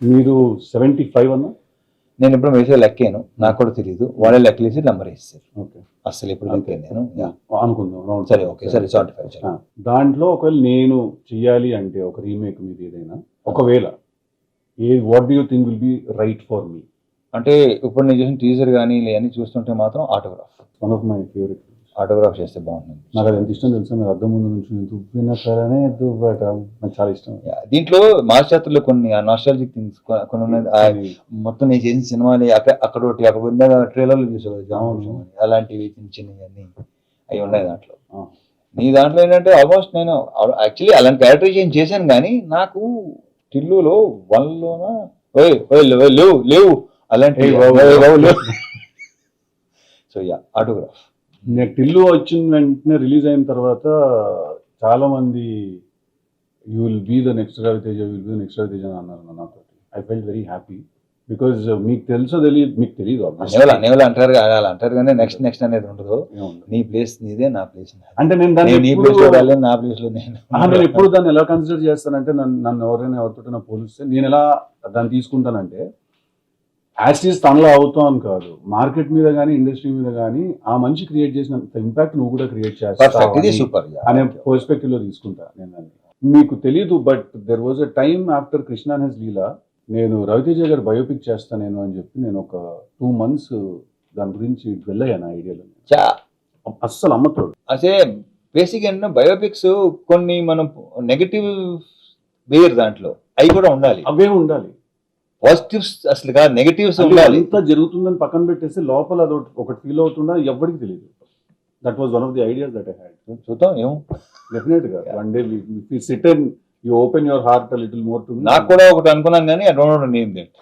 మీరు 75 అన్నా? నేను ఇప్పుడు వేసే లెక్కాను, నాకు కూడా తెలియదు. వాళ్ళే లెక్కలేసి నెంబర్ వేస్తారు. ఓకే. అసలు ఇప్పుడు లెక్కాను నేను. అనుకుందాం రౌండ్. సరే, ఓకే, సరే 75. దాంట్లో ఒకవేళ నేను చెయ్యాలి అంటే ఒక రీమేక్ మీద ఏదైనా, ఒకవేళ what do you think will be right for me? అంటే ఇప్పుడు నేను చేసిన టీజర్ కానీ ఇవన్నీ చూస్తుంటే మాత్రం autograph one of my favourite. Autograph చేస్తే బాగుంటుంది. నాకు అది ఎంత ఇష్టం తెలుసా, మీరు అద్దం ముందు నుంచి దువ్విన సరే దువ్వట, నాకు చాలా ఇష్టం. దీంట్లో మాస్టర్లో కొన్ని నాస్టాలజిక్ థింగ్స్ కొన్ని ఉన్నాయి. మొత్తం నేను చేసిన సినిమాలు అక్కడ ఒకటి అక్కడ ఉన్న ట్రైలర్లు చూసాను, అలాంటివి చిన్న చిన్నవన్నీ అవి ఉన్నాయి దాంట్లో. నీ దాంట్లో ఏంటంటే ఆల్మోస్ట్ నేను యాక్చువల్లీ అలాంటి క్యారెక్టరైజేషన్ చేశాను, కానీ నాకు టిల్లులో వన్లోన లేవు లేవు అలాంటి. So yeah, autograph. నేను టిల్లు వచ్చిన వెంటనే రిలీజ్ అయిన తర్వాత చాలా మంది you will be the next Ravi Teja, will be the next Ravi Teja అని అన్నారు నాతో. I felt very happy because మీకు తెలుసో తెలియదు, మీకు తెలియదు అనేవాళ్ళు అంటారు, అలా అంటారు, కానీ నెక్స్ట్ నెక్స్ట్ అనేది ఉండదు. నీ ప్లేస్ నీదే, నా ప్లేస్ అంటే నేను దాన్ని నీ ప్లేస్ లో వెళ్ళాను, నా ప్లేస్ లో నేను ఎప్పుడు దాన్ని ఎలా కన్సిడర్ చేస్తానంటే, నన్ను ఎవరైనా ఎవరితో పోలిస్తే నేను ఎలా దాన్ని తీసుకుంటానంటే, యాస్టీస్ తనలో అవుతాను కాదు, మార్కెట్ మీద కానీ ఇండస్ట్రీ మీద కానీ ఆ మనిషి క్రియేట్ చేసినంత ఇంపాక్ట్ నువ్వు కూడా క్రియేట్ చేస్తావు అనే పర్స్పెక్టివ్ లో తీసుకుంటా నేను దాన్ని. మీకు తెలీదు, but there was a time after Krishna and his Leela, నేను రవితేజ గారు బయోపిక్ చేస్తాను నేను అని చెప్పి నేను ఒక 2 months దాని గురించి వెళ్ళాను ఐడియాలో. అస్సలు అమ్మతోడు. అదే బేసిక్ ఏంటంటే బయోపిక్స్ కొన్ని మనం నెగటివ్ వేర్ దాంట్లో అవి కూడా ఉండాలి, అవే ఉండాలి. పాజిటివ్స్ అసలు కాదు, నెగటివ్స్ ఉండాలి. ఎంత జరుగుతుందని పక్కన పెట్టేసి లోపల అది ఒకటి ఫీల్ అవుతుందా ఎవరికి తెలియదు. That was one of the ideas that I had. చూద్దాం ఏమో, డెఫినెట్ గా one day if you sit and you open your heart a little more to me. నాకు కూడా ఒకటి అనుకున్నాను, కానీ I don't know name that.